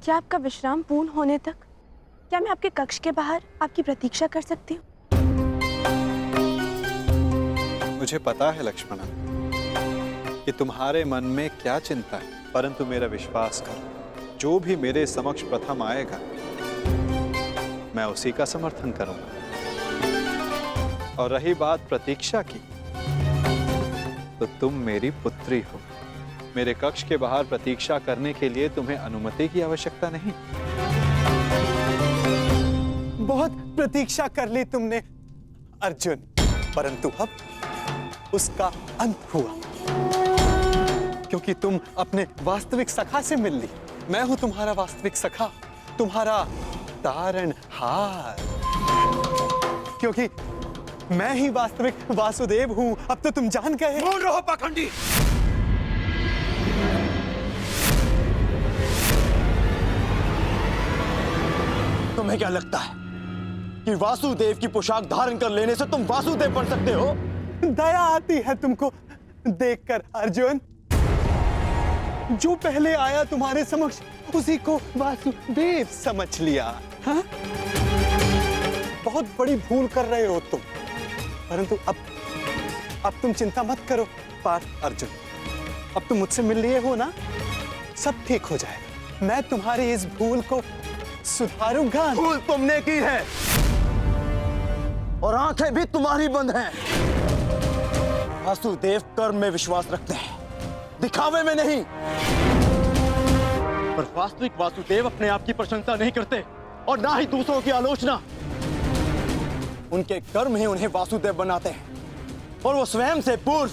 क्या आपका विश्राम पूर्ण होने तक क्या मैं आपके कक्ष के बाहर आपकी प्रतीक्षा कर सकती हूँ? मुझे पता है लक्ष्मणा कि तुम्हारे मन में क्या चिंता है, परंतु मेरा विश्वास करो, जो भी मेरे समक्ष प्रथम आएगा मैं उसी का समर्थन करूंगा। और रही बात प्रतीक्षा की, तो तुम मेरी पुत्री हो। मेरे कक्ष के बाहर प्रतीक्षा करने के लिए तुम्हें अनुमति की आवश्यकता नहीं। बहुत प्रतीक्षा कर ली तुमने अर्जुन, परंतु अब उसका अंत हुआ, क्योंकि तुम अपने वास्तविक सखा से मिल ली। मैं हूं तुम्हारा वास्तविक सखा, तुम्हारा तारणहार, क्योंकि मैं ही वास्तविक वासुदेव हूं। अब तो तुम जान गए। बोल रहो पाखंडी। तुम्हें क्या लगता है कि वासुदेव की पोशाक धारण कर लेने से तुम वासुदेव बन सकते हो? दया आती है तुमको देखकर अर्जुन। जो पहले आया तुम्हारे समक्ष उसी को वासुदेव समझ लिया। हाँ? बहुत बड़ी भूल कर रहे हो तुम, परंतु अब तुम चिंता मत करो पार्थ अर्जुन। अब तुम मुझसे मिल लिए हो ना, सब ठीक हो जाएगा। मैं तुम्हारी इस भूल को सुधारूंगा। भूल तुमने की है और आंखें भी तुम्हारी बंद हैं। वासुदेव कर्म में विश्वास रखते हैं, दिखावे में नहीं। पर वास्तविक वासुदेव अपने आप की प्रशंसा नहीं करते और ना ही दूसरों की आलोचना। उनके कर्म ही उन्हें वासुदेव बनाते हैं और वो स्वयं से पूर्व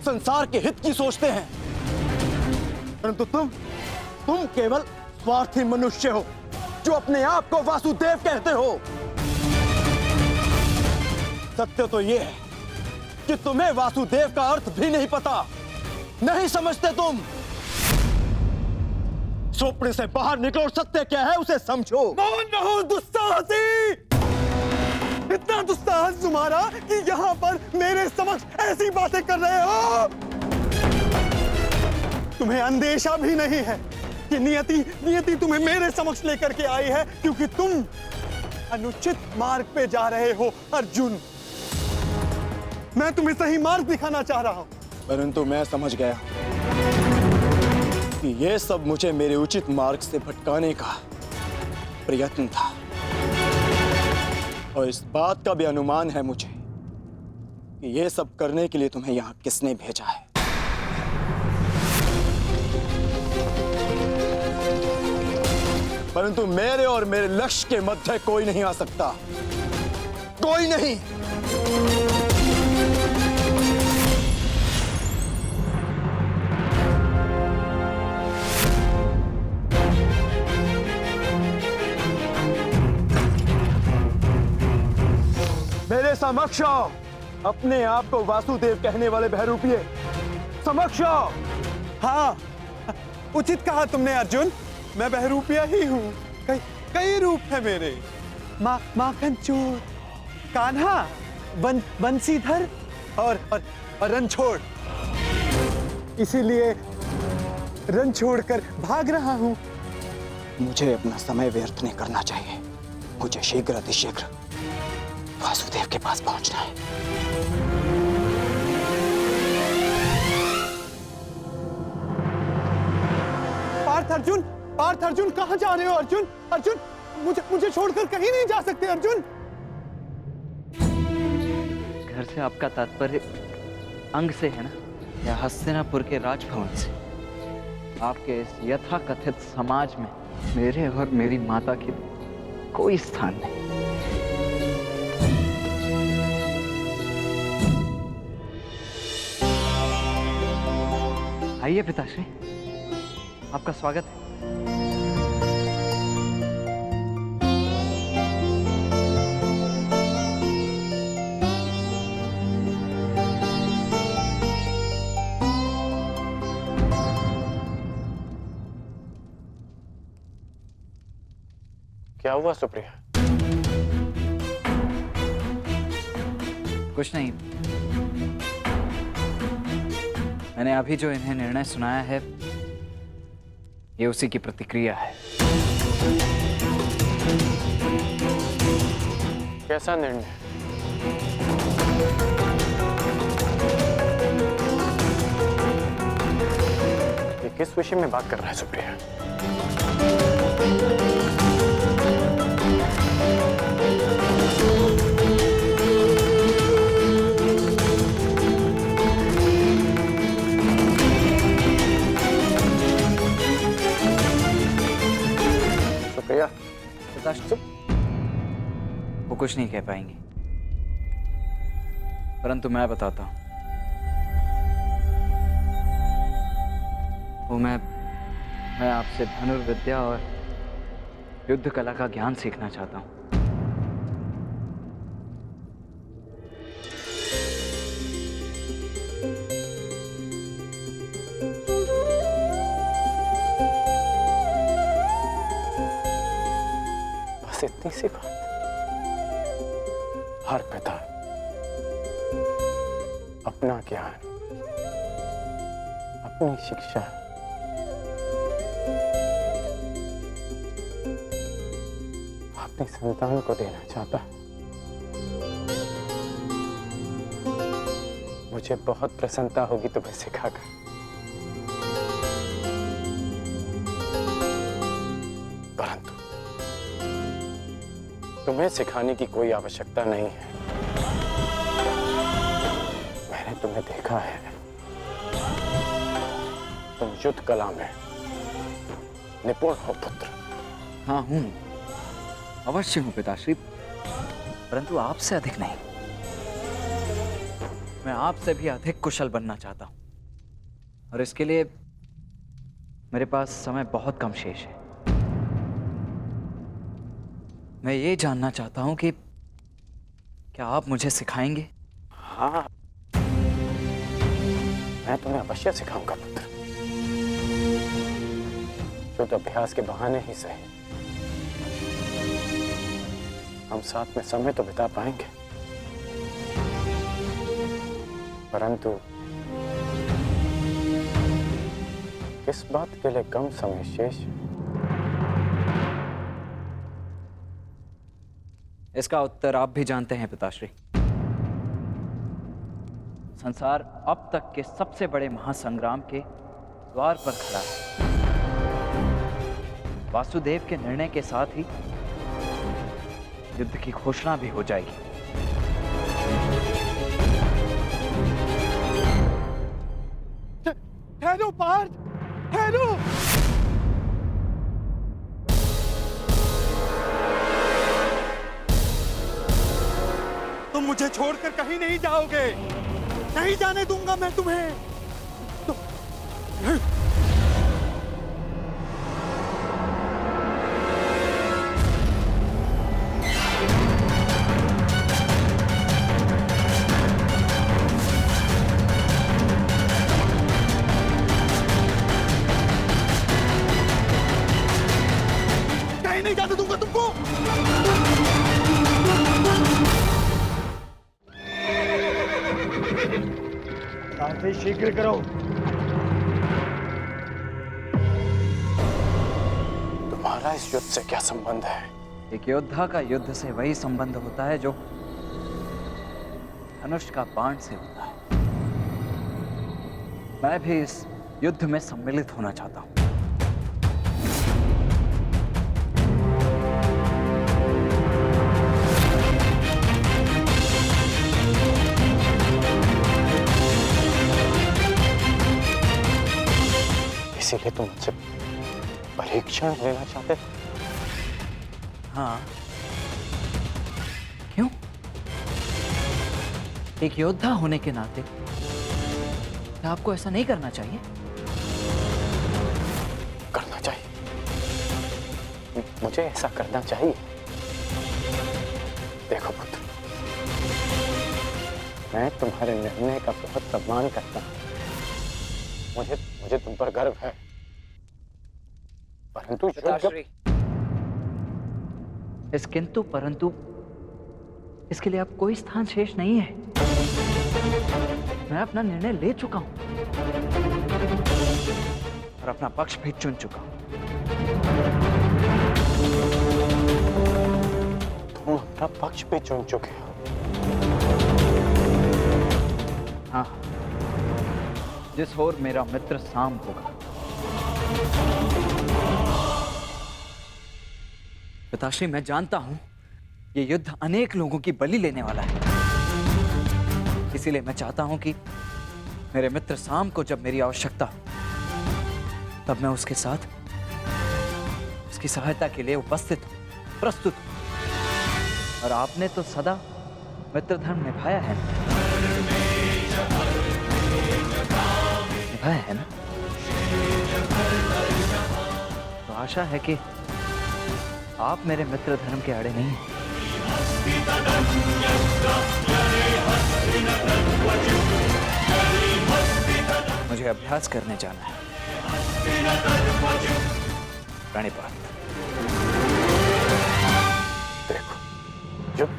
संसार के हित की सोचते हैं। परंतु तुम केवल स्वार्थी मनुष्य हो जो अपने आप को वासुदेव कहते हो। सत्य तो यह है कि तुम्हें वासुदेव का अर्थ भी नहीं पता, नहीं समझते तुम। स्वप्न से बाहर निकलो और सत्य क्या है उसे समझो। मौन रहो दुस्साहसी। इतना दुस्साहस तुम्हारा कि यहाँ पर मेरे समक्ष ऐसी बातें कर रहे हो। तुम्हें अंदेशा भी नहीं है कि नियति तुम्हें मेरे समक्ष लेकर के आई है, क्योंकि तुम अनुचित मार्ग पे जा रहे हो अर्जुन। मैं तुम्हें सही मार्ग दिखाना चाह रहा हूं, परंतु मैं समझ गया कि यह सब मुझे मेरे उचित मार्ग से भटकाने का प्रयत्न था। और इस बात का भी अनुमान है मुझे कि यह सब करने के लिए तुम्हें यहां किसने भेजा है। परंतु मेरे और मेरे लक्ष्य के मध्य कोई नहीं आ सकता, कोई नहीं। मेरे समक्ष आओ, अपने आप को वासुदेव कहने वाले बहरूपिये, समक्ष आओ। हाँ, उचित कहा तुमने अर्जुन। मैं बहरूपिया ही हूँ। कई रूप है मेरे। माखन चोर, कान्हा, बंसीधर और रणछोड़। इसीलिए रन छोड़कर भाग रहा हूँ। मुझे अपना समय व्यर्थ नहीं करना चाहिए। मुझे शीघ्र अतिशीघ्र वासुदेव के पास पहुंचना है। पार्थ अर्जुन कहां जा रहे हो अर्जुन? अर्जुन, मुझे छोड़कर कहीं नहीं जा सकते अर्जुन। घर से आपका तात्पर्य अंग से है ना, या हस्तिनापुर के राजभवन से? आपके इस यथाकथित समाज में मेरे और मेरी माता की कोई स्थान नहीं। आइए पिताश्री, आपका स्वागत है। क्या हुआ सुप्रिया? कुछ नहीं, मैंने अभी जो इन्हें निर्णय सुनाया है ये उसी की प्रतिक्रिया है। कैसा निर्णय? ये किस विषय में बात कर रहा है सुप्रिया? सुप्रिया, वो कुछ नहीं कह पाएंगी, परंतु मैं बताता हूं। वो मैं आपसे धनुर्विद्या और युद्ध कला का ज्ञान सीखना चाहता हूं। बस इतनी सी बात। हर पिता अपना ज्ञान, अपनी शिक्षा अपने संतान को देना चाहता है। मुझे बहुत प्रसन्नता होगी तुम्हें सिखाकर। परंतु तुम्हें सिखाने की कोई आवश्यकता नहीं है। मैंने तुम्हें देखा है, तुम युद्ध कला में निपुण हो पुत्र। हाँ हूं, अवश्य हूं पिताश्री, परंतु आपसे अधिक नहीं। मैं आपसे भी अधिक कुशल बनना चाहता हूं, और इसके लिए मेरे पास समय बहुत कम शेष है। मैं ये जानना चाहता हूं कि क्या आप मुझे सिखाएंगे? हाँ, मैं तुम्हें अवश्य सिखाऊंगा पुत्र। युद्ध अभ्यास के बहाने ही सही, हम साथ में समय तो बिता पाएंगे, परंतु इस बात के लिए कम समय शेष। इसका उत्तर आप भी जानते हैं पिताश्री। संसार अब तक के सबसे बड़े महासंग्राम के द्वार पर खड़ा है। वासुदेव के निर्णय के साथ ही युद्ध की घोषणा भी हो जाएगी। ठहरो पार्थ, ठहरो। तुम मुझे छोड़कर कहीं नहीं जाओगे, नहीं जाने दूंगा मैं तुम्हें। कहीं नहीं जाने दूंगा तुमको। शीघ्र करो। तुम्हारा इस युद्ध से क्या संबंध है? एक योद्धा का युद्ध से वही संबंध होता है जो धनुष का बाण से होता है। मैं भी इस युद्ध में सम्मिलित होना चाहता हूं। इसीलिए तुम मुझसे परीक्षण लेना चाहते थे? हाँ, क्यों? एक योद्धा होने के नाते क्या आपको ऐसा नहीं करना चाहिए? करना चाहिए, मुझे ऐसा करना चाहिए। देखो पुत्र, मैं तुम्हारे निर्णय का बहुत सम्मान करता हूं। मुझे तुम पर गर्व है, परंतु इस किंतु परंतु इसके लिए अब कोई स्थान शेष नहीं है। मैं अपना निर्णय ले चुका हूं और अपना पक्ष भी चुन चुका हूं। तुम अपना पक्ष पे चुन चुके हो। हाँ, जिस ओर मेरा मित्र साम होगा। पिताश्री, मैं जानता हूं ये युद्ध अनेक लोगों की बलि लेने वाला है, इसीलिए मैं चाहता हूं कि मेरे मित्र साम को जब मेरी आवश्यकता हो तब मैं उसके साथ उसकी सहायता के लिए उपस्थित हूं, प्रस्तुत हूं। और आपने तो सदा मित्र धर्म निभाया है, निभाया है ना? तो आशा है कि आप मेरे मित्र धर्म के आड़े नहीं हैं। मुझे अभ्यास करने जाना है। प्रणिपात। देखो युद्ध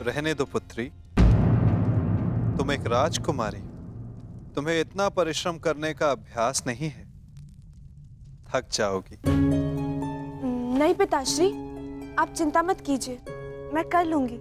रहने दो पुत्री, तुम एक राजकुमारी, तुम्हें इतना परिश्रम करने का अभ्यास नहीं है, थक जाओगी। नहीं पिताश्री, आप चिंता मत कीजिए, मैं कर लूंगी।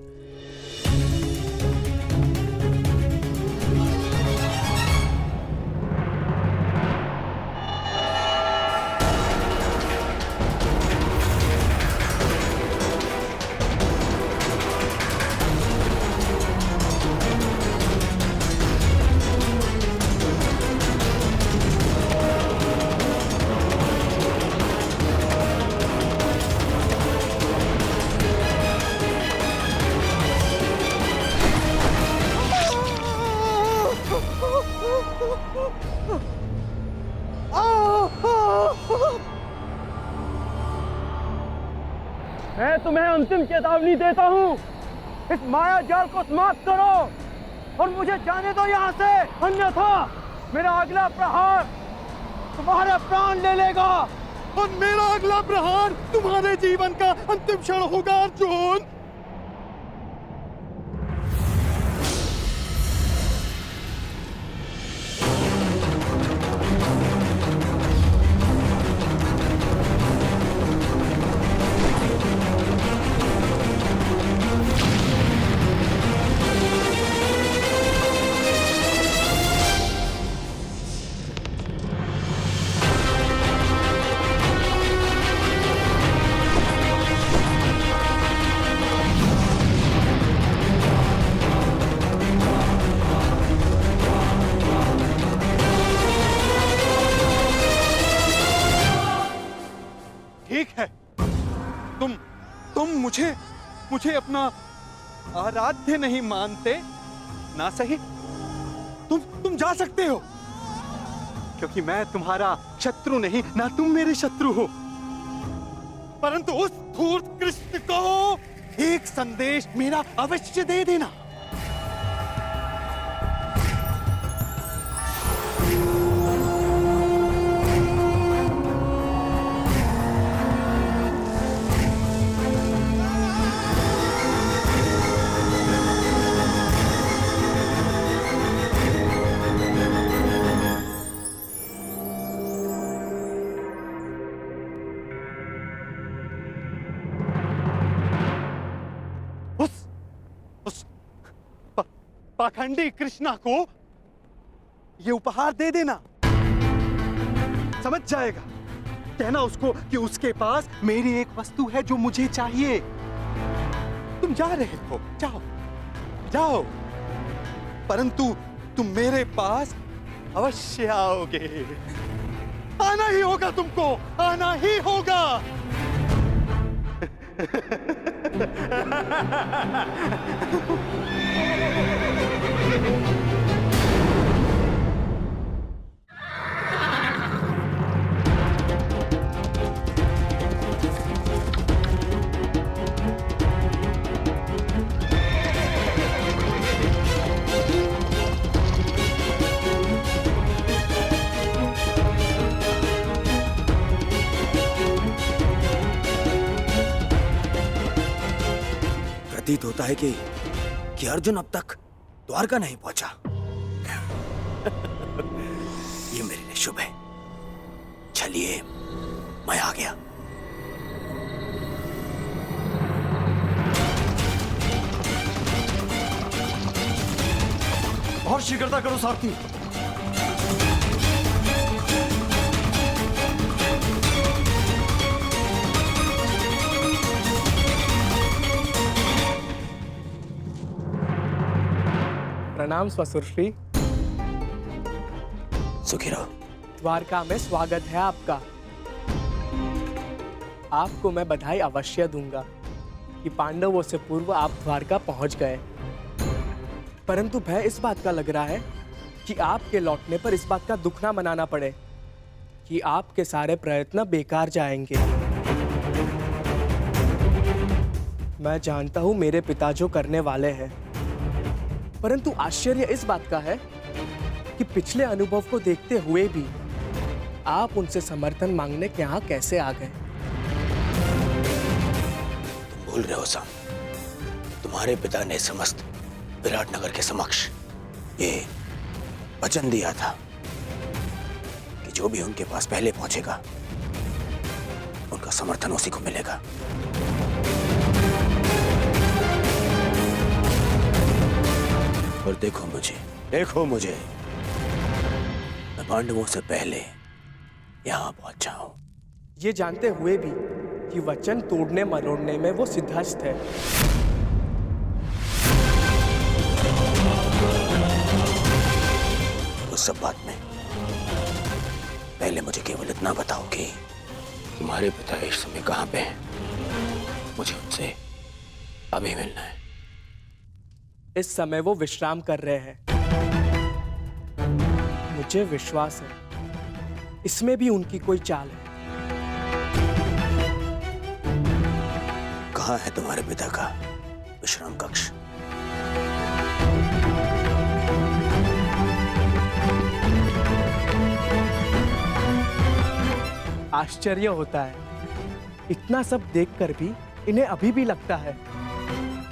मैं तुम्हें अंतिम चेतावनी देता हूँ, इस माया जाल को समाप्त करो और मुझे जाने दो यहाँ से, अन्यथा मेरा अगला प्रहार तुम्हारे प्राण ले लेगा। और मेरा अगला प्रहार तुम्हारे जीवन का अंतिम क्षण होगा अर्जुन। ठीक है, तुम मुझे अपना आराध्य नहीं मानते ना, सही? तुम जा सकते हो, क्योंकि मैं तुम्हारा शत्रु नहीं, ना तुम मेरे शत्रु हो। परंतु उस धूर्त कृष्ण को एक संदेश मेरा अवश्य दे देना। पाखंडी कृष्णा को ये उपहार दे देना, समझ जाएगा। कहना उसको कि उसके पास मेरी एक वस्तु है जो मुझे चाहिए। तुम जा रहे हो, जाओ जाओ, परंतु तुम मेरे पास अवश्य आओगे। आना ही होगा, तुमको आना ही होगा। प्रतीत होता है कि अर्जुन अब तक द्वारका नहीं पहुंचा। ये मेरे लिए शुभ है। चलिए, मैं आ गया। और शीघ्रता करो सारथी। प्रणाम ससुर श्री। सुखी रहो। द्वारका में स्वागत है आपका। आपको मैं बधाई अवश्य दूंगा कि पांडवों से पूर्व आप द्वारका पहुंच गए, परंतु भय इस बात का लग रहा है कि आपके लौटने पर इस बात का दुख ना मनाना पड़े कि आपके सारे प्रयत्न बेकार जाएंगे। मैं जानता हूं मेरे पिता जो करने वाले हैं, परंतु आश्चर्य इस बात का है कि पिछले अनुभव को देखते हुए भी आप उनसे समर्थन मांगने के यहाँ कैसे आ गए। तुम भूल रहे हो साम, तुम्हारे पिता ने समस्त विराटनगर के समक्ष ये वचन दिया था कि जो भी उनके पास पहले पहुंचेगा उनका समर्थन उसी को मिलेगा। और देखो मुझे, मैं पांडवों से पहले यहां पहुंचा हूं। ये जानते हुए भी कि वचन तोड़ने मरोड़ने में वो सिद्धहस्त है। उस सब बात में पहले मुझे केवल इतना बताओ कि तुम्हारे पिता इस समय कहां पे हैं? मुझे उनसे अभी मिलना है। इस समय वो विश्राम कर रहे हैं। मुझे विश्वास है इसमें भी उनकी कोई चाल है। कहां है तुम्हारे पिता का विश्राम कक्ष? आश्चर्य होता है, इतना सब देखकर भी इन्हें अभी भी लगता है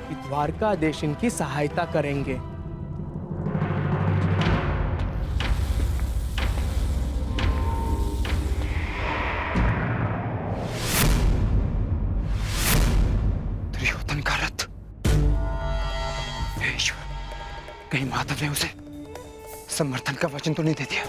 कि द्वारकाधीश इनकी सहायता करेंगे। दुर्योधन का रथ! हे ईश्वर, कहीं माधव ने उसे समर्थन का वचन तो नहीं दे दिया?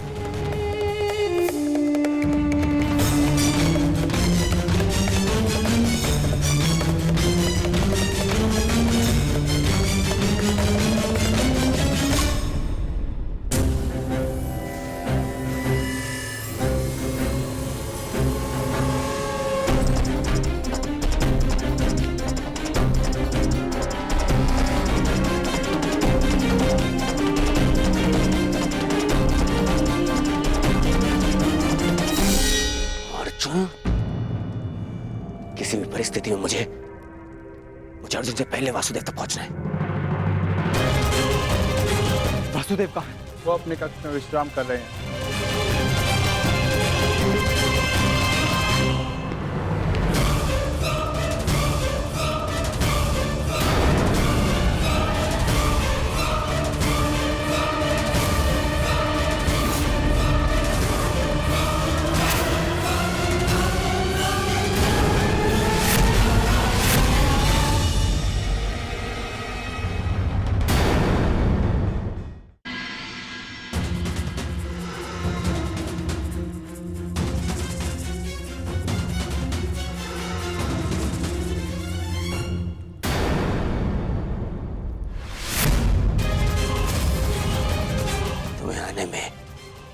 किसी भी परिस्थिति में मुझे अर्जुन से पहले वासुदेव तक पहुंचना है। वासुदेव कहाँ है? वो अपने कक्ष में विश्राम कर रहे हैं।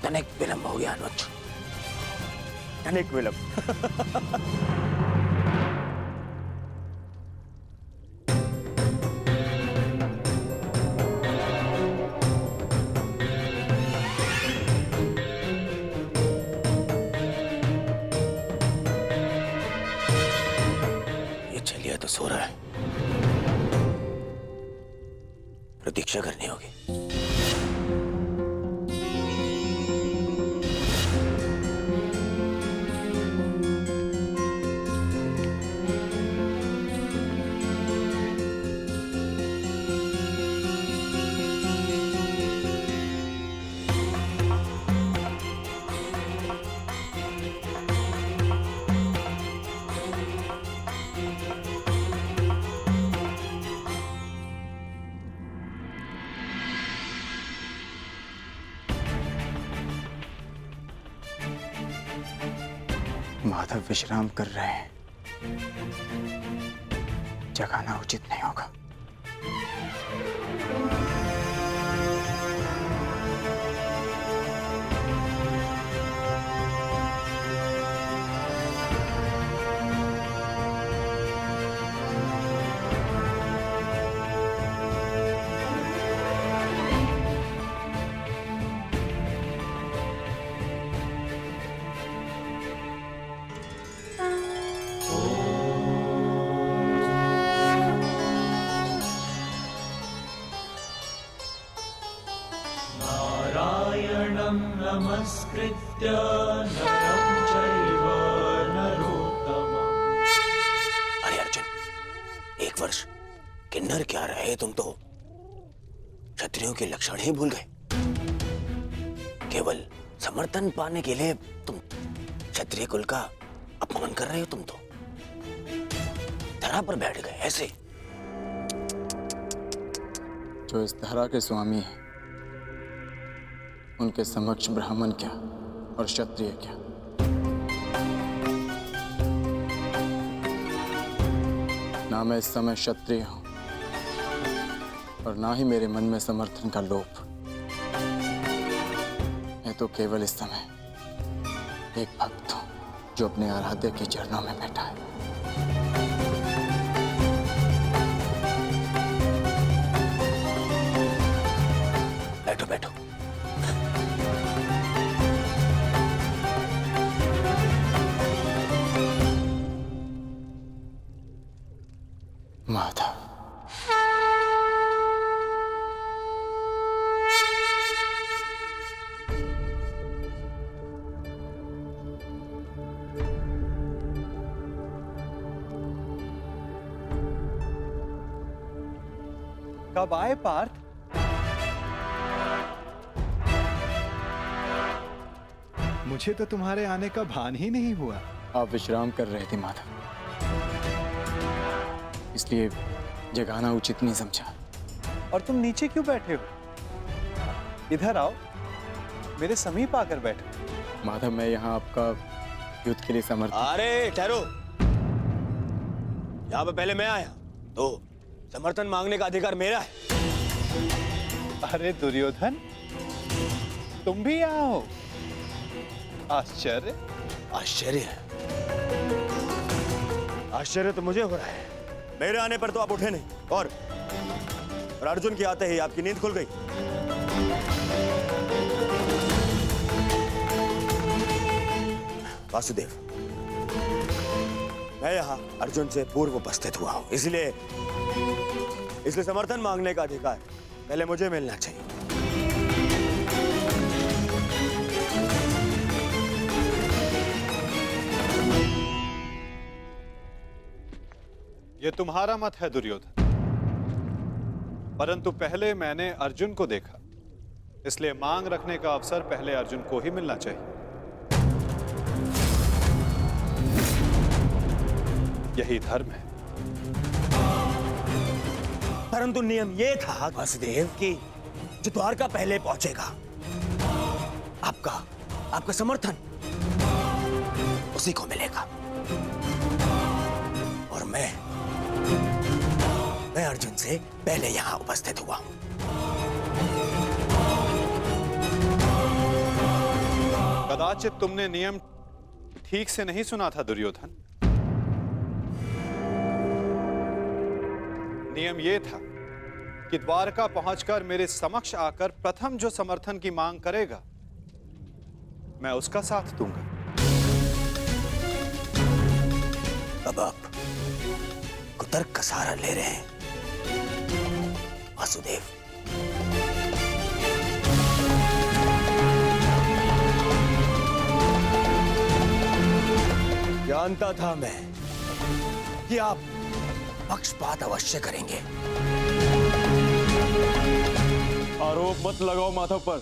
तनिक विलंब हो गया अनुज, तनिक विलंब। ये चलिए तो सो रहा है, प्रतीक्षा करनी होगी। माधव विश्राम कर रहे हैं, जगाना उचित नहीं होगा। नमस्कृत्य नरं चैव नरोत्तमम्। अरे अर्जुन, एक वर्ष किन्नर क्या रहे तुम तो क्षत्रियों के लक्षण ही भूल गए। केवल समर्थन पाने के लिए तुम क्षत्रिय कुल का अपमान कर रहे हो। तुम तो धरा पर बैठ गए ऐसे। जो इस धरा के स्वामी हैं, उनके समक्ष ब्राह्मण क्या और क्षत्रिय क्या। ना मैं इस समय क्षत्रिय हूं और ना ही मेरे मन में समर्थन का लोभ। मैं तो केवल इस समय एक भक्त हूं जो अपने आराध्य के चरणों में बैठा है। बैठो बैठो। माधव, कब आए पार्थ? मुझे तो तुम्हारे आने का भान ही नहीं हुआ। आप विश्राम कर रहे थे माधव, इसलिए जगाना उचित नहीं समझा। और तुम नीचे क्यों बैठे हो? इधर आओ, मेरे समीप आकर बैठो। माधव, मैं यहाँ आपका युद्ध के लिए समर्थन। अरे ठहरो, यहाँ पे पहले मैं आया तो समर्थन मांगने का अधिकार मेरा है। अरे दुर्योधन, तुम भी यहाँ हो? आश्चर्य। आश्चर्य? आश्चर्य तो मुझे हो रहा है। मेरे आने पर तो आप उठे नहीं और अर्जुन के आते ही आपकी नींद खुल गई। वासुदेव, मैं यहाँ अर्जुन से पूर्व उपस्थित हुआ हूं, इसलिए समर्थन मांगने का अधिकार पहले मुझे मिलना चाहिए। ये तुम्हारा मत है दुर्योधन, परंतु पहले मैंने अर्जुन को देखा, इसलिए मांग रखने का अवसर पहले अर्जुन को ही मिलना चाहिए। यही धर्म है। परंतु नियम यह था वासुदेव कि जो द्वारका पहले पहुंचेगा, आपका समर्थन उसी को मिलेगा। और मैं अर्जुन से पहले यहां उपस्थित हुआ हूं। कदाचित तुमने नियम ठीक से नहीं सुना था दुर्योधन। नियम यह था कि द्वारका पहुंचकर मेरे समक्ष आकर प्रथम जो समर्थन की मांग करेगा, मैं उसका साथ दूंगा। अब आप कुतर्क का सहारा ले रहे हैं वासुदेव। जानता था मैं कि आप पक्षपात अवश्य करेंगे। आरोप मत लगाओ माधव पर।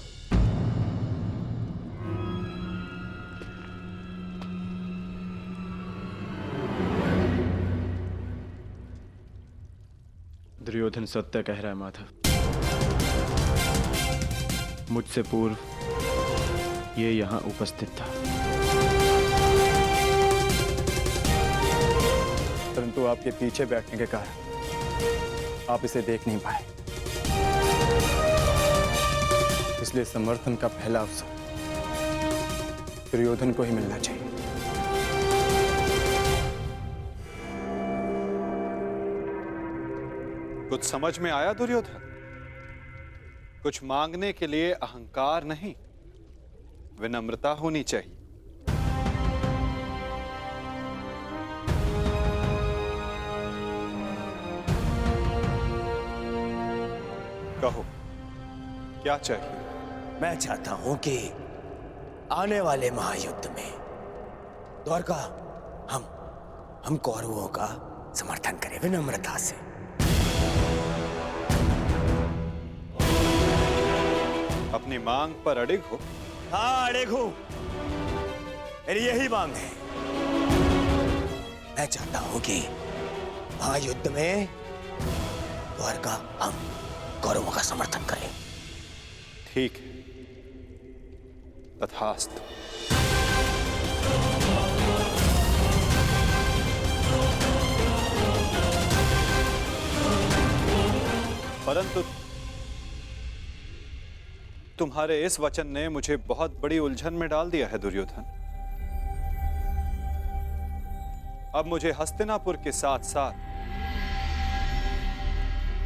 दुर्योधन सत्य कह रहा है माधव। मुझसे पूर्व ये यहाँ उपस्थित था। परंतु आपके पीछे बैठने के कारण आप इसे देख नहीं पाए। इसलिए समर्थन का पहला अवसर दुर्योधन को ही मिलना चाहिए। कुछ समझ में आया दुर्योधन? कुछ मांगने के लिए अहंकार नहीं, विनम्रता होनी चाहिए। कहो, क्या चाहिए? मैं चाहता हूं कि आने वाले महायुद्ध में द्वारका हम कौरवों का समर्थन करें विनम्रता से। अपनी मांग पर अड़िग हो? हाँ, अड़िग हूं। मेरी यही मांग है। मैं चाहता हूं कि महायुद्ध में द्वारका हम कौरवों का समर्थन करें। ठीक है, तथास्तु। परंतु तुम्हारे इस वचन ने मुझे बहुत बड़ी उलझन में डाल दिया है दुर्योधन। अब मुझे हस्तिनापुर के साथ साथ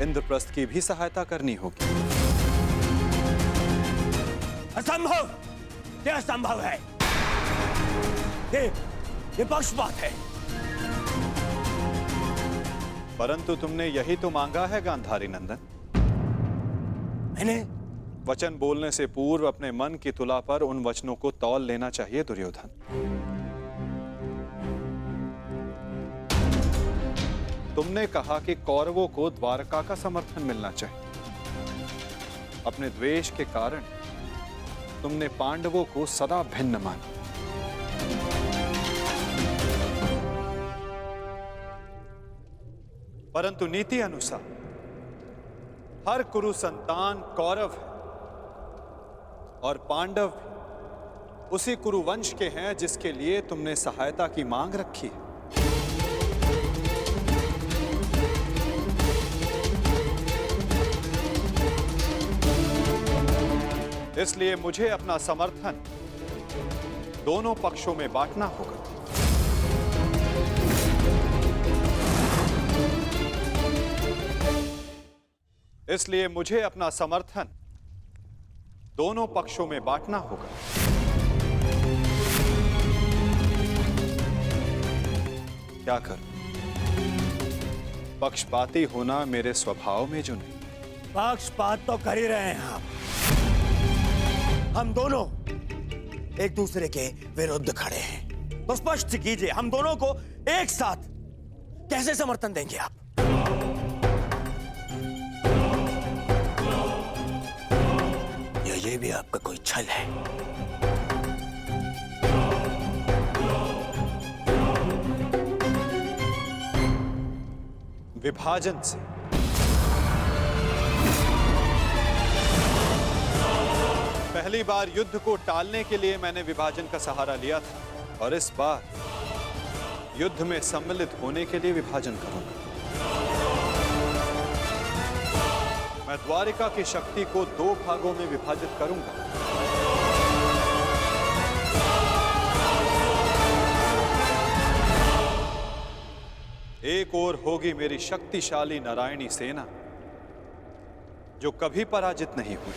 इंद्रप्रस्थ की भी सहायता करनी होगी। असंभव! क्या असंभव है? ये पक्षपात है। परंतु तुमने यही तो मांगा है गांधारी नंदन। मैंने वचन बोलने से पूर्व अपने मन की तुला पर उन वचनों को तौल लेना चाहिए दुर्योधन। तुमने कहा कि कौरवों को द्वारका का समर्थन मिलना चाहिए। अपने द्वेष के कारण तुमने पांडवों को सदा भिन्न माना। परंतु नीति अनुसार हर कुरु संतान कौरव है और पांडव भी उसी कुरु वंश के हैं जिसके लिए तुमने सहायता की मांग रखी है। इसलिए मुझे अपना समर्थन दोनों पक्षों में बांटना होगा। इसलिए मुझे अपना समर्थन दोनों पक्षों में बांटना होगा। क्या करूं? पक्षपाती होना मेरे स्वभाव में जो नहीं। पक्षपात तो कर ही रहे हैं आप। हम दोनों एक दूसरे के विरुद्ध खड़े हैं, तो स्पष्ट कीजिए हम दोनों को एक साथ कैसे समर्थन देंगे आप? ये भी आपका कोई छल है? विभाजन से पहली बार युद्ध को टालने के लिए मैंने विभाजन का सहारा लिया था और इस बार युद्ध में सम्मिलित होने के लिए विभाजन करूंगा। मैं द्वारिका की शक्ति को 2 भागों में विभाजित करूंगा। एक ओर होगी मेरी शक्तिशाली नारायणी सेना जो कभी पराजित नहीं हुई।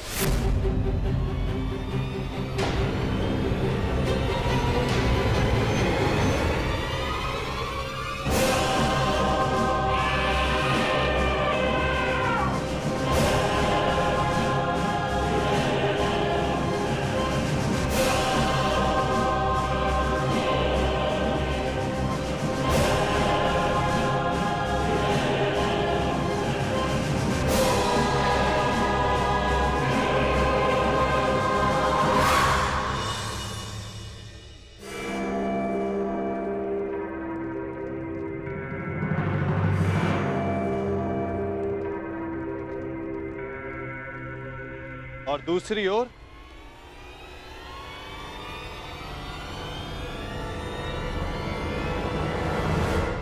और दूसरी ओर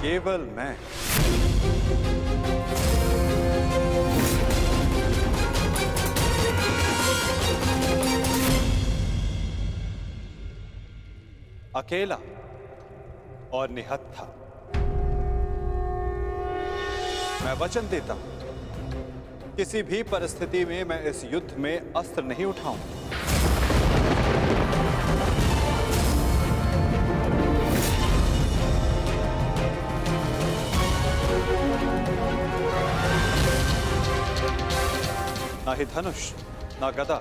केवल मैं। अकेला और निहत्था। मैं वचन देता हूं, किसी भी परिस्थिति में मैं इस युद्ध में अस्त्र नहीं उठाऊंगा। ना ही धनुष, ना गदा,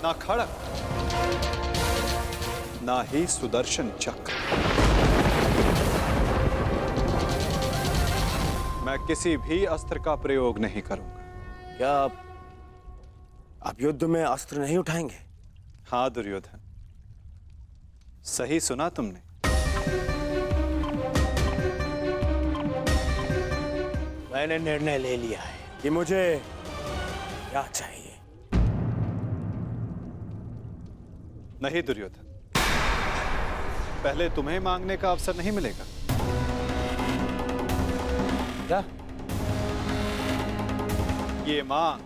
ना खड़ग, ना ही सुदर्शन चक्र। मैं किसी भी अस्त्र का प्रयोग नहीं करूंगा। क्या आप युद्ध में अस्त्र नहीं उठाएंगे? हाँ दुर्योधन, सही सुना तुमने। मैंने निर्णय ले लिया है कि मुझे क्या चाहिए। नहीं दुर्योधन, पहले तुम्हें मांगने का अवसर नहीं मिलेगा। क्या? ये मांग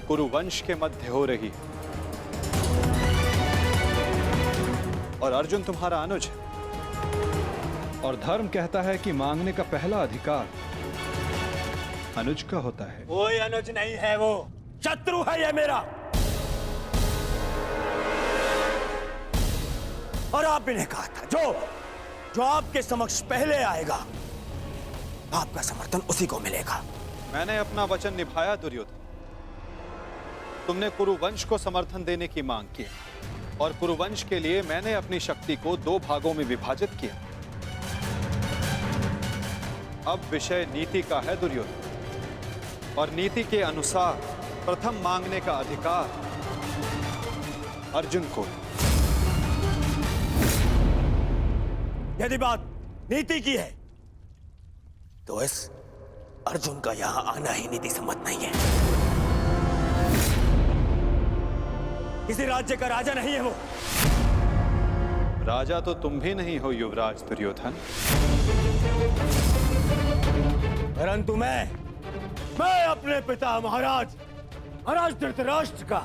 कुरुवंश के मध्य हो रही है और अर्जुन तुम्हारा अनुज है, और धर्म कहता है कि मांगने का पहला अधिकार अनुज का होता है। कोई अनुज नहीं है, वो शत्रु है ये मेरा। और आपने ने कहा था जो आपके समक्ष पहले आएगा आपका समर्थन उसी को मिलेगा। मैंने अपना वचन निभाया दुर्योधन। तुमने कुरुवंश को समर्थन देने की मांग की और कुरुवंश के लिए मैंने अपनी शक्ति को 2 भागों में विभाजित किया। अब विषय नीति का है दुर्योधन, और नीति के अनुसार प्रथम मांगने का अधिकार अर्जुन को। यदि बात नीति की है तो इस अर्जुन का यहां आना ही नीति सम्मत नहीं है। किसी राज्य का राजा नहीं है वो। राजा तो तुम भी नहीं हो युवराज दुर्योधन। परंतु मैं अपने पिता महाराज धृतराष्ट्र का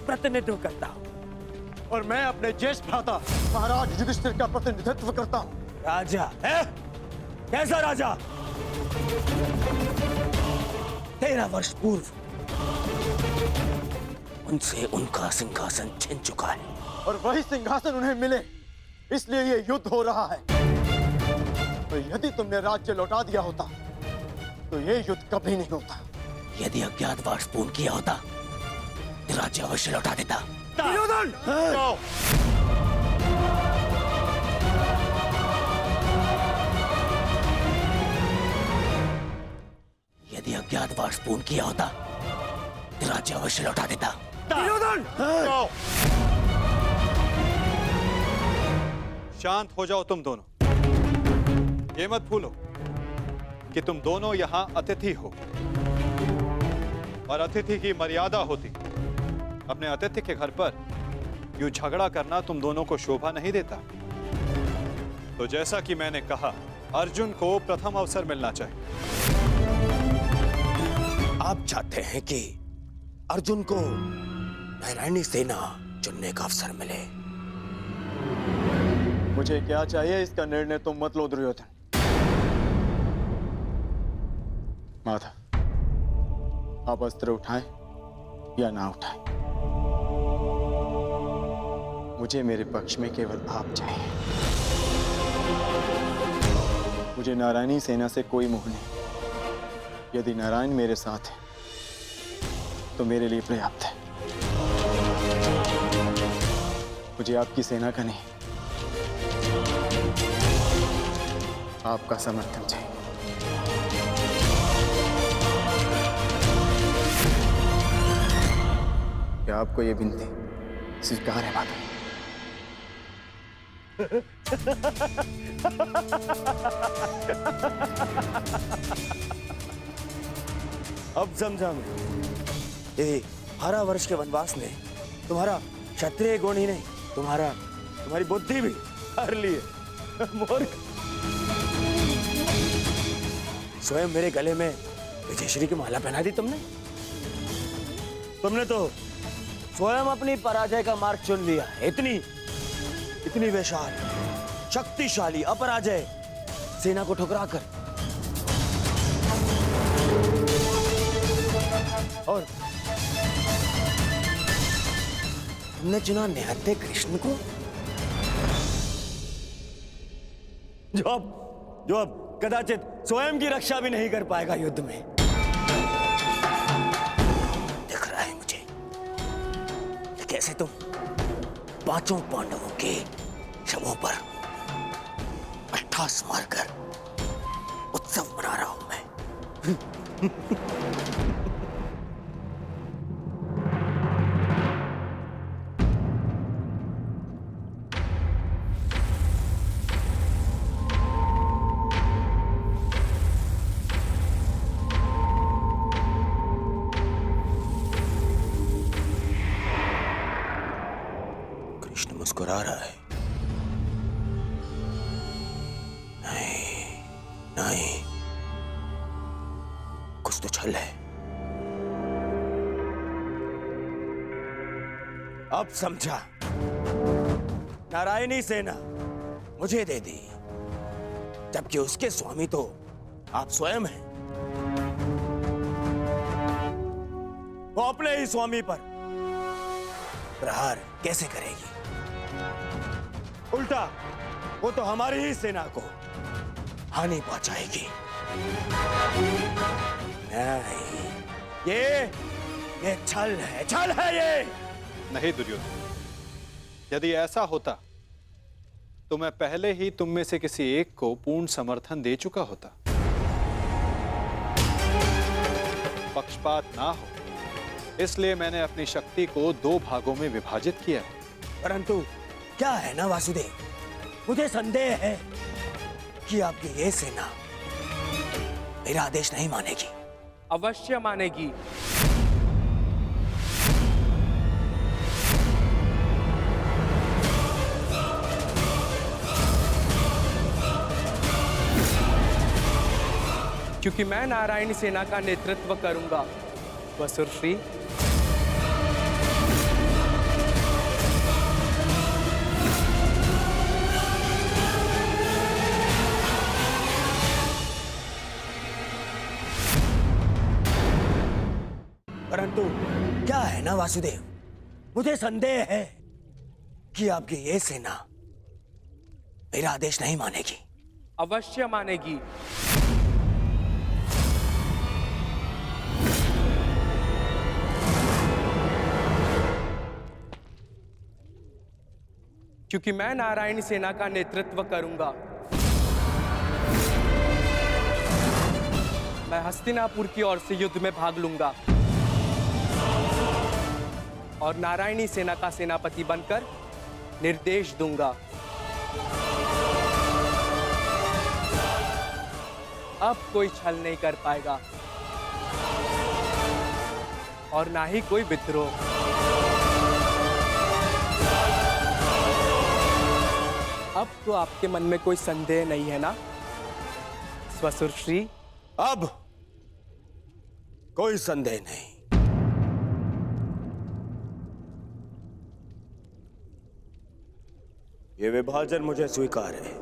प्रतिनिधित्व करता हूं, और मैं अपने ज्येष्ठ भ्राता महाराज युधिष्ठिर का प्रतिनिधित्व करता हूं। राजा है? कैसा राजा? 13 वर्ष पूर्व उनसे उनका सिंहासन छिन चुका है, और वही सिंहासन उन्हें मिले, इसलिए ये युद्ध हो रहा है। तो यदि तुमने राज्य लौटा दिया होता तो ये युद्ध कभी नहीं होता। यदि अज्ञातवास पूर्ण किया होता तो राज्य अवश्य लौटा देता। दुर्योधन! यदि अज्ञातवास पूर्ण किया होता तो राज्य अवश्य लौटा देता। दुर्योधन! शांत हो जाओ तुम दोनों। ये मत भूलो कि तुम दोनों यहां अतिथि हो, और अतिथि की मर्यादा होती। अपने अतिथि के घर पर यूं झगड़ा करना तुम दोनों को शोभा नहीं देता। तो जैसा कि मैंने कहा, अर्जुन को प्रथम अवसर मिलना चाहिए। आप चाहते हैं कि अर्जुन को नारायणी सेना चुनने का अवसर मिले। मुझे क्या चाहिए इसका निर्णय तुम मत लो दुर्योधन। माधव, आप अस्त्र उठाएं या ना उठाएं, मुझे मेरे पक्ष में केवल आप चाहिए। मुझे नारायणी सेना से कोई मोह नहीं। यदि नारायण मेरे साथ है तो मेरे लिए पर्याप्त है। मुझे आपकी सेना का नहीं, आपका समर्थन चाहिए। क्या आपको यह विनती स्वीकार है माता? अब समझा मैं। ये 12 वर्ष के वनवास ने तुम्हारा क्षत्रिय गुण ही नहीं, तुम्हारी बुद्धि भी हर लिए। मूर्ख। स्वयं मेरे गले में विजयश्री की माला पहना दी तुमने। तुमने तो स्वयं अपनी पराजय का मार्ग चुन लिया। इतनी विशाल शक्तिशाली अपराजय सेना को ठुकराकर, और तुमने चुना निहत्थे कृष्ण को, जो अब कदाचित स्वयं की रक्षा भी नहीं कर पाएगा युद्ध में। दिख रहा है मुझे कि कैसे तुम पांचों पांडवों के शवों पर अट्ठास मारकर उत्सव मना रहा हूं मैं। कृष्ण मुस्कुरा रहा है। नहीं, कुछ तो छल है। अब समझा। नारायणी सेना मुझे दे दी, जबकि उसके स्वामी तो आप स्वयं हैं। वो अपने ही स्वामी पर प्रहार कैसे करेगी? उल्टा वो तो हमारी ही सेना को हानि पहुंचाएगी। नहीं, ये छल है ये। नहीं दुर्योधन, यदि ऐसा होता तो मैं पहले ही तुम में से किसी एक को पूर्ण समर्थन दे चुका होता। पक्षपात ना हो, इसलिए मैंने अपनी शक्ति को 2 भागों में विभाजित किया है। परंतु क्या है ना वासुदेव, मुझे संदेह है कि आपकी ये सेना मेरा आदेश नहीं मानेगी। अवश्य मानेगी। क्योंकि मैं नारायणी सेना का नेतृत्व करूंगा। वसुरश्री, परंतु क्या है ना वासुदेव, मुझे संदेह है कि आपकी ये सेना मेरा आदेश नहीं मानेगी। अवश्य मानेगी। क्योंकि मैं नारायणी सेना का नेतृत्व करूंगा। मैं हस्तिनापुर की ओर से युद्ध में भाग लूंगा और नारायणी सेना का सेनापति बनकर निर्देश दूंगा। अब कोई छल नहीं कर पाएगा और ना ही कोई विद्रोह। अब तो आपके मन में कोई संदेह नहीं है ना स्वसुरश्री? अब कोई संदेह नहीं। ये विभाजन मुझे स्वीकार है।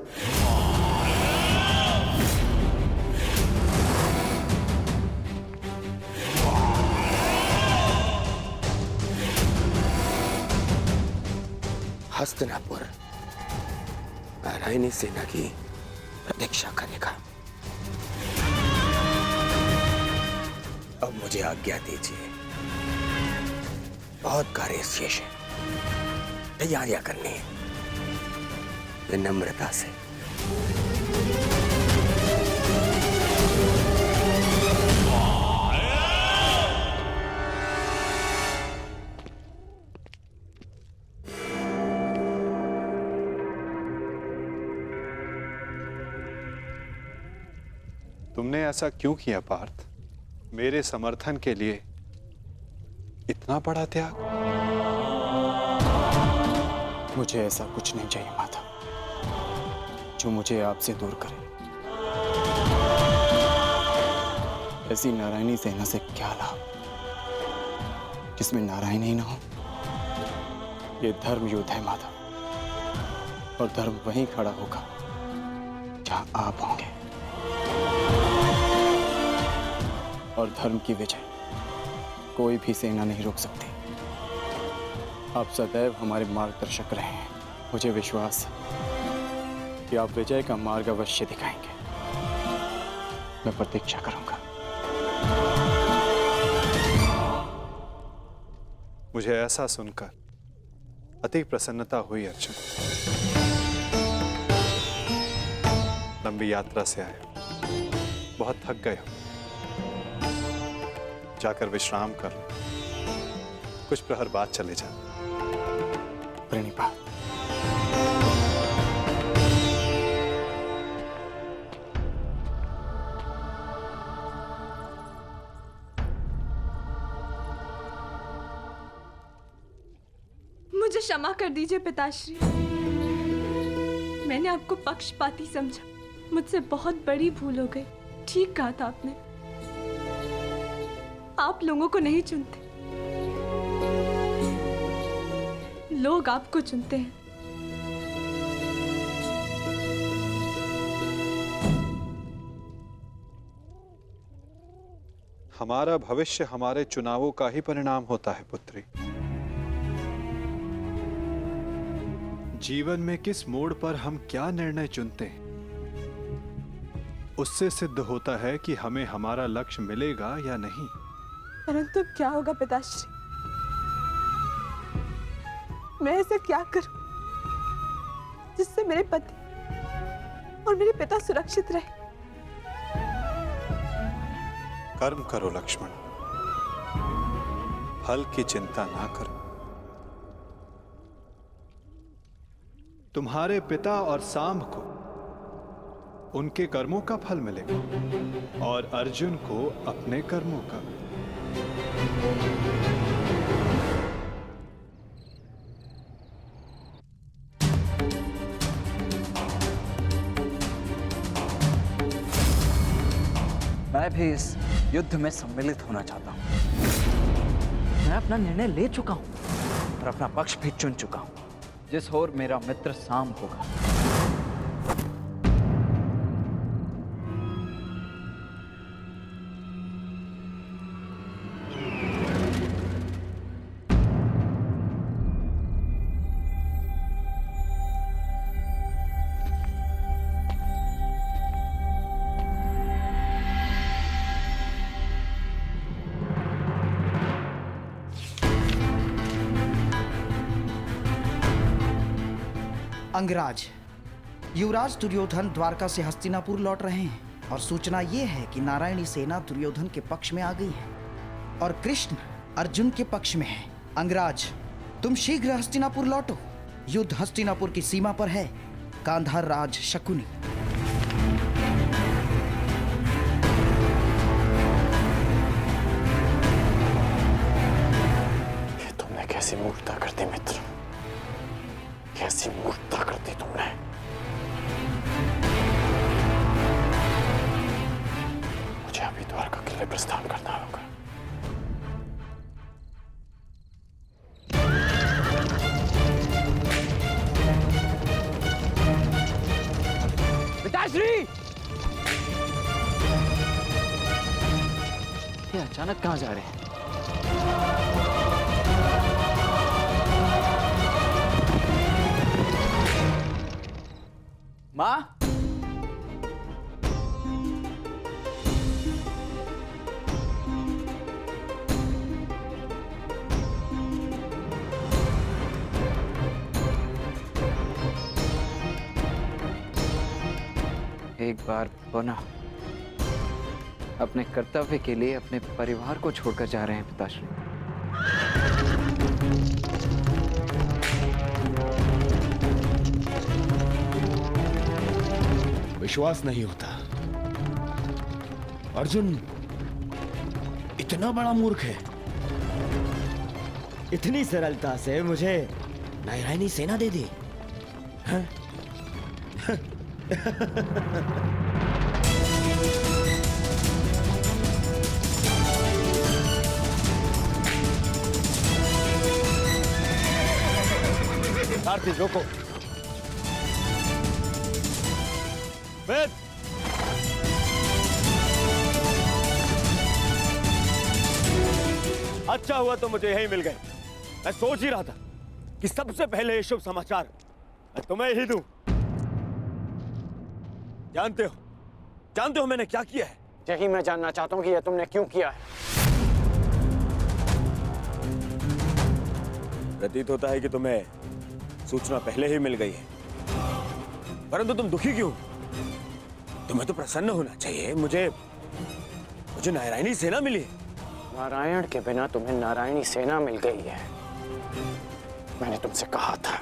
हस्तिनापुर नारायणी सेना की प्रतीक्षा करेगा। अब मुझे आज्ञा दीजिए। बहुत कार्य शेष है, तैयारियां करनी है। विनम्रता से। तुमने ऐसा क्यों किया पार्थ? मेरे समर्थन के लिए इतना बड़ा त्याग? मुझे ऐसा कुछ नहीं चाहिए माता जो मुझे आपसे दूर करे। ऐसी नारायणी सेना से क्या लाभ जिसमें नारायण ही ना हो। ये धर्म युद्ध है माधव, और धर्म वहीं खड़ा होगा जहां आप होंगे। और धर्म की विजय कोई भी सेना नहीं रोक सकती। आप सदैव हमारे मार्गदर्शक रहे हैं। मुझे विश्वास है कि आप विजय का मार्ग अवश्य दिखाएंगे। मैं प्रतीक्षा करूंगा। मुझे ऐसा सुनकर अति प्रसन्नता हुई अर्जुन। लंबी यात्रा से आए हो, बहुत थक गए हो। जाकर विश्राम कर लो, कुछ प्रहर बाद चले जा। प्रणिपात। मुझे क्षमा कर दीजिए पिताश्री। मैंने आपको पक्षपाती समझा, मुझसे बहुत बड़ी भूल हो गई। ठीक कहा था आपने, आप लोगों को नहीं चुनते, लोग आपको चुनते हैं। हमारा भविष्य हमारे चुनावों का ही परिणाम होता है पुत्री। जीवन में किस मोड़ पर हम क्या निर्णय चुनते हैं, उससे सिद्ध होता है कि हमें हमारा लक्ष्य मिलेगा या नहीं। परंतु क्या होगा पिताश्री? मैं ऐसा क्या करूं जिससे मेरे पति और मेरे पिता सुरक्षित रहे? कर्म करो लक्ष्मण, फल की चिंता ना करो। तुम्हारे पिता और सांब को उनके कर्मों का फल मिलेगा और अर्जुन को अपने कर्मों का। मैं भी इस युद्ध में सम्मिलित होना चाहता हूं। मैं अपना निर्णय ले चुका हूं और अपना पक्ष भी चुन चुका हूं। जिस ओर मेरा मित्र सांब होगा, अंगराज, युवराज दुर्योधन द्वारका से हस्तिनापुर लौट रहे हैं और सूचना ये है कि नारायणी सेना दुर्योधन के पक्ष में आ गई है और कृष्ण अर्जुन के पक्ष में है। अंगराज, तुम शीघ्र हस्तिनापुर लौटो। युद्ध हस्तिनापुर की सीमा पर है। गांधार राज शकुनी। ये तुमने कैसी मूर्खता कर दी मित्र, कैसी मूर्खता कर दी तुमने। मुझे अभी द्वारका के लिए प्रस्थान करना होगा। पिताश्री! ये अचानक कहां जा रहे हैं? माँ, एक बार पुनः अपने कर्तव्य के लिए अपने परिवार को छोड़कर जा रहे हैं पिताश्री। विश्वास नहीं होता, अर्जुन इतना बड़ा मूर्ख है। इतनी सरलता से मुझे नारायणी सेना दे दी। हाँ? आरती रोको। वेद, अच्छा हुआ तो मुझे यही मिल गए। मैं सोच ही रहा था कि सबसे पहले ये शुभ समाचार मैं तुम्हें ही दूं। जानते हो मैंने क्या किया है? यही मैं जानना चाहता हूँ कि यह तुमने क्यों किया है। प्रतीत होता है कि तुम्हें सूचना पहले ही मिल गई है, परंतु तुम दुखी क्यों? तुम्हें तो प्रसन्न होना चाहिए। मुझे नारायणी सेना मिली है। नारायण के बिना तुम्हें नारायणी सेना मिल गई है। मैंने तुमसे कहा था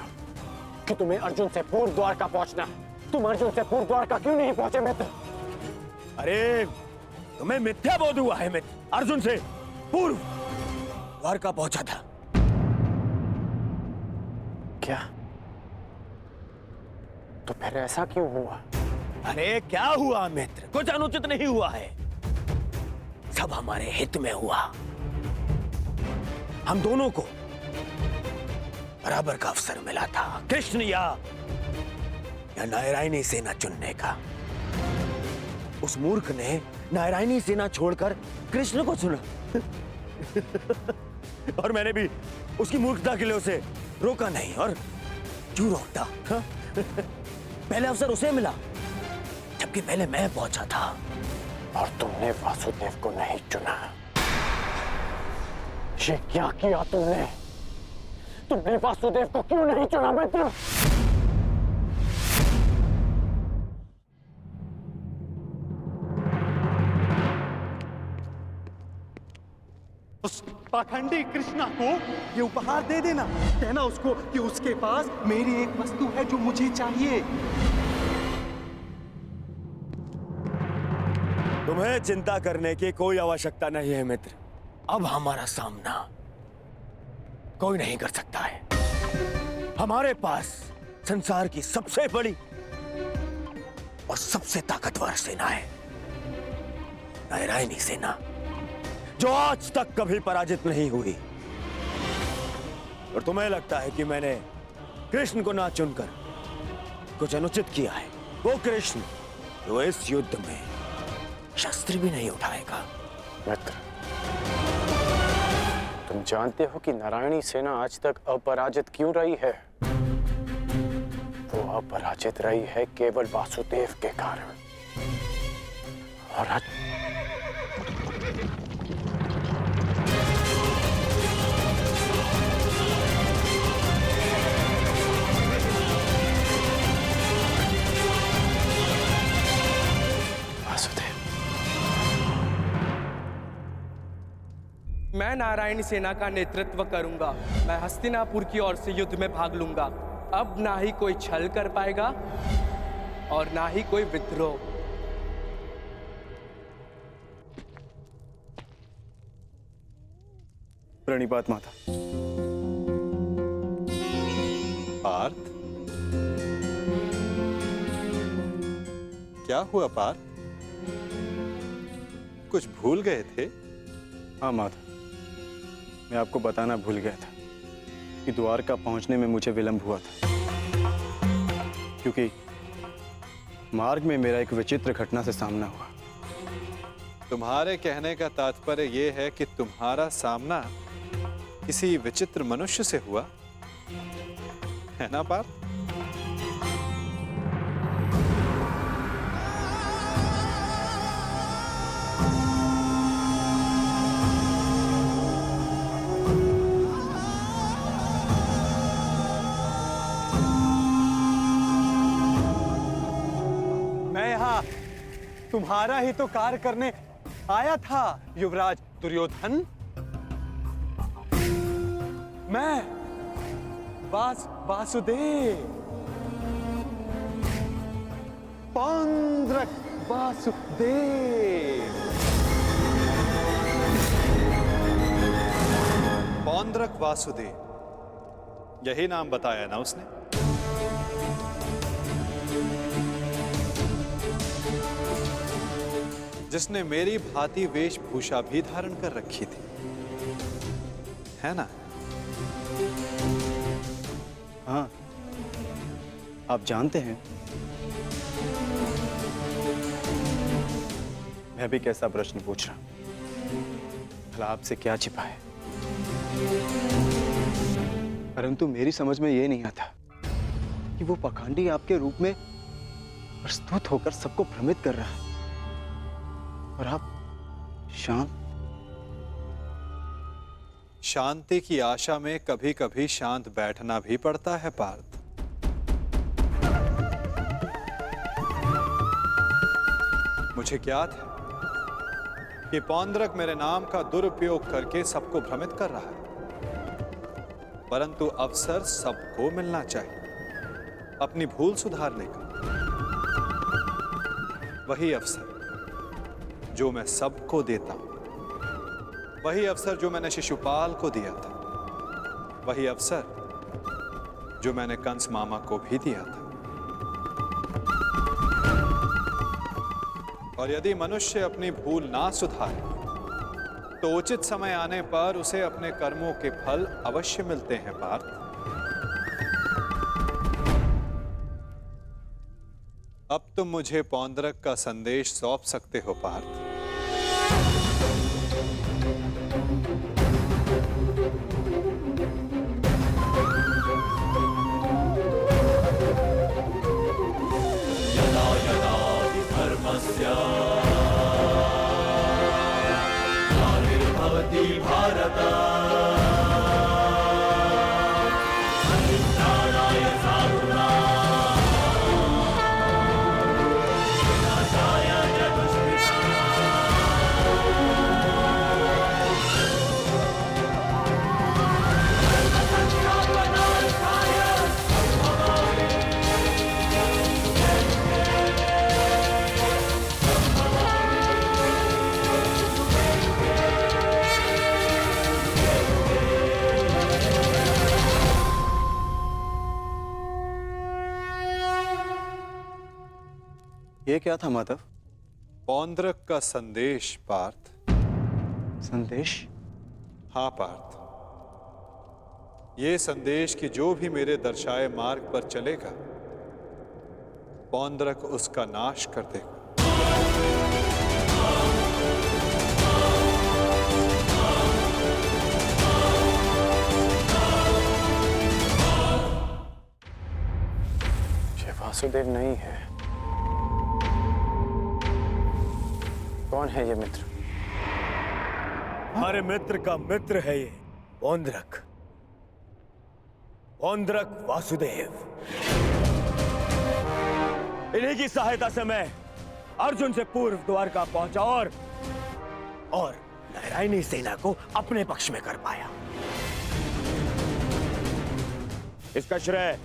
कि तुम्हें अर्जुन से पूर्व द्वारका पहुंचना। तुम अर्जुन से पूर्व द्वारका क्यों नहीं पहुंचे मित्र? अरे तुम्हें मिथ्या बोध हुआ है मित्र। अर्जुन से पूर्व द्वारका पहुंचा था। क्या? तो फिर ऐसा क्यों हुआ? अरे क्या हुआ मित्र? कुछ अनुचित नहीं हुआ है, सब हमारे हित में हुआ। हम दोनों को बराबर का अवसर मिला था, कृष्ण या नारायणी सेना चुनने का। उस मूर्ख ने नारायणी सेना छोड़कर कृष्ण को चुना और मैंने भी उसकी मूर्खता के लिए उसे रोका नहीं। और क्यों रोकता? हा? पहले अवसर उसे मिला, जबकि पहले मैं पहुंचा था। और तुमने वासुदेव को नहीं चुना। ये क्या किया तुमने? तुमने वासुदेव को क्यों नहीं चुना मित्र? उस पाखंडी कृष्णा को ये उपहार दे देना। कहना उसको कि उसके पास मेरी एक वस्तु है जो मुझे चाहिए। तुम्हें चिंता करने की कोई आवश्यकता नहीं है मित्र। अब हमारा सामना कोई नहीं कर सकता है। हमारे पास संसार की सबसे बड़ी और सबसे ताकतवर सेना है, नारायणी सेना, जो आज तक कभी पराजित नहीं हुई। और तुम्हें लगता है कि मैंने कृष्ण को ना चुनकर कुछ अनुचित किया है? वो कृष्ण जो इस युद्ध में शस्त्र भी नहीं उठाएगा। मित्र, तुम जानते हो कि नारायणी सेना आज तक अपराजित क्यों रही है? वो अपराजित रही है केवल वासुदेव के कारण। और आज मैं नारायणी सेना का नेतृत्व करूंगा। मैं हस्तिनापुर की ओर से युद्ध में भाग लूंगा। अब ना ही कोई छल कर पाएगा और ना ही कोई विद्रोह। प्रणिपात माता। पार्थ, क्या हुआ पार्थ? कुछ भूल गए थे? हाँ माता, मैं आपको बताना भूल गया था कि द्वारका पहुंचने में मुझे विलंब हुआ था, क्योंकि मार्ग में मेरा एक विचित्र घटना से सामना हुआ। तुम्हारे कहने का तात्पर्य यह है कि तुम्हारा सामना किसी विचित्र मनुष्य से हुआ है ना पार्थ? तुम्हारा ही तो कार्य करने आया था युवराज दुर्योधन। मैं वासुदेव, पौंड्रक वासुदेव। पौंड्रक वासुदेव, यही नाम बताया ना उसने? जिसने मेरी भांति वेशभूषा भी धारण कर रखी थी, है ना? हाँ, आप जानते हैं मैं भी कैसा प्रश्न पूछ रहा हूं, भला आपसे क्या छिपा है? परंतु मेरी समझ में ये नहीं आता कि वो पाखंडी आपके रूप में प्रस्तुत होकर सबको भ्रमित कर रहा है और आप शांत। शांति की आशा में कभी कभी शांत बैठना भी पड़ता है पार्थ। मुझे ज्ञात है कि पौंद्रक मेरे नाम का दुरुपयोग करके सबको भ्रमित कर रहा है, परंतु अवसर सबको मिलना चाहिए अपनी भूल सुधारने का। वही अवसर जो मैं सबको देता हूं, वही अवसर जो मैंने शिशुपाल को दिया था, वही अवसर जो मैंने कंस मामा को भी दिया था। और यदि मनुष्य अपनी भूल ना सुधारे तो उचित समय आने पर उसे अपने कर्मों के फल अवश्य मिलते हैं पार्थ। अब तुम मुझे पौंद्रक का संदेश सौंप सकते हो पार्थ। यदा यदा हि धर्मस्य ग्लानिर्भवति भारत परित्राणाय साधूनां विनाशाय च दुष्कृताम्। ये क्या था माधव? पौंद्रक का संदेश पार्थ। संदेश? हाँ पार्थ, ये संदेश कि जो भी मेरे दर्शाए मार्ग पर चलेगा पौंद्रक उसका नाश कर देगा। ये वासुदेव नहीं है। कौन है ये मित्र? हमारे मित्र का मित्र है ये पौंद्रक। पौंद्रक वासुदेव। इन्हीं की सहायता से मैं अर्जुन से पूर्व द्वारका पहुंचा और नारायणी सेना को अपने पक्ष में कर पाया। इसका श्रेय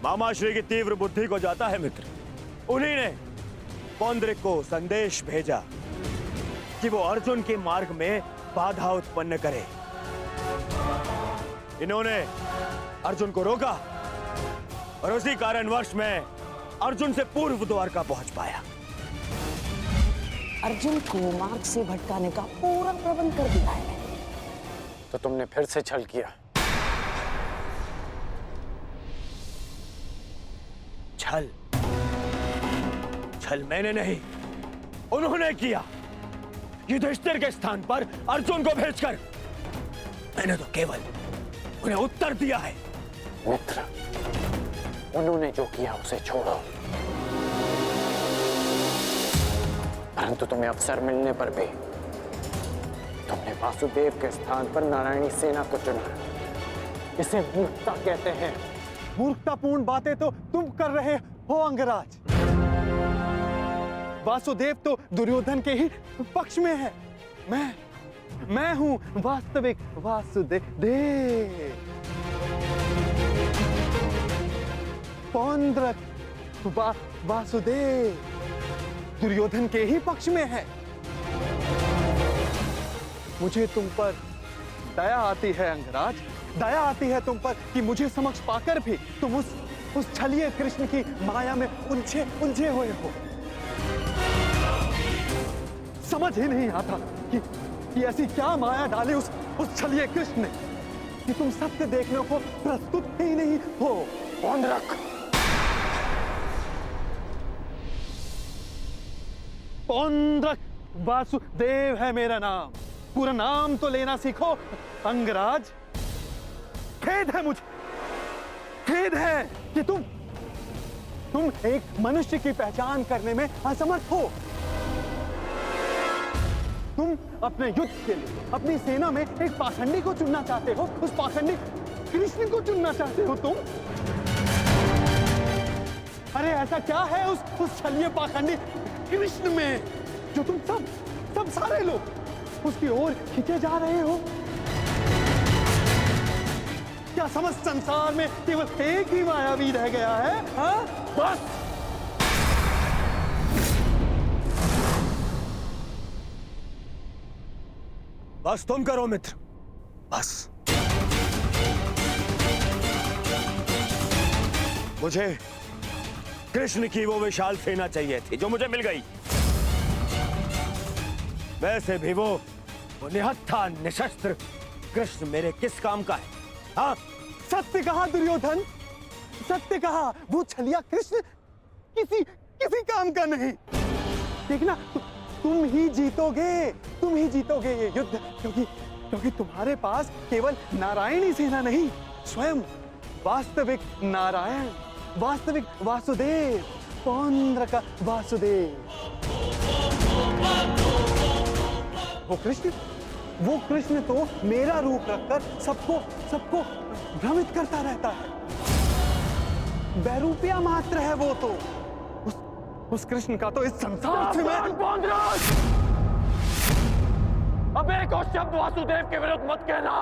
मामाश्री की तीव्र बुद्धि को जाता है मित्र। उन्हीं ने पौंद्रक को संदेश भेजा कि वो अर्जुन के मार्ग में बाधा उत्पन्न करे। इन्होंने अर्जुन को रोका और उसी कारणवश मैं अर्जुन से पूर्व द्वारका पहुंच पाया। अर्जुन को मार्ग से भटकाने का पूरा प्रबंध कर दिया है। तो तुमने फिर से छल किया। छल? छल मैंने नहीं, उन्होंने किया। युधिष्ठिर के स्थान पर अर्जुन को भेजकर मैंने तो केवल उन्हें उत्तर दिया है। मित्र, उन्होंने जो किया उसे छोड़ो। परंतु तुम्हें अवसर मिलने पर भी तुमने वासुदेव के स्थान पर नारायणी सेना को चुना। इसे मूर्खता कहते हैं। मूर्खतापूर्ण बातें तो तुम कर रहे हो अंगराज। वासुदेव तो दुर्योधन के ही पक्ष में है। मैं हूं वास्तविक वासुदेव। पौंद्रक वासुदेव दुर्योधन के ही पक्ष में है। मुझे तुम पर दया आती है अंगराज, दया आती है तुम पर कि मुझे समक्ष पाकर भी तुम उस छलिए कृष्ण की माया में उलझे हुए हो। समझ ही नहीं आता कि ऐसी क्या माया डाली उस छलिए कृष्ण ने कि तुम सत्य देखने को प्रस्तुत ही नहीं हो। पौंद्रक, पौंड्रक वासुदेव है मेरा नाम। पूरा नाम तो लेना सीखो अंगराज। खेद है मुझे, खेद है कि तुम एक मनुष्य की पहचान करने में असमर्थ हो। तुम अपने युद्ध के लिए अपनी सेना में एक पाखंडी को चुनना चाहते हो, उस पाखंडी कृष्ण को चुनना चाहते हो तुम। अरे ऐसा क्या है उस छलिए पाखंडी कृष्ण में जो तुम सब सारे लोग उसकी ओर खींचे जा रहे हो? क्या समस्त संसार में केवल एक ही मायावी रह गया है? हाँ? बस तुम करो मित्र, बस। मुझे कृष्ण की वो विशाल सेना चाहिए थी जो मुझे मिल गई। वैसे भी वो निहत्था निशस्त्र कृष्ण मेरे किस काम का है? हाँ, सत्य कहा दुर्योधन, सत्य कहा। वो छलिया कृष्ण किसी काम का नहीं। देखना, तुम ही जीतोगे ये युद्ध, क्योंकि तुम्हारे पास केवल नारायणी सेना नहीं, स्वयं वास्तविक नारायण, वास्तविक वासुदेव, पौंड्रक वासुदेव। वो कृष्ण तो मेरा रूप रखकर सबको भ्रमित करता रहता है। बैरूपिया मात्र है वो तो। उस कृष्ण का तो इस संसार से मैं अब एक और शब्द वासुदेव के विरुद्ध मत कहना।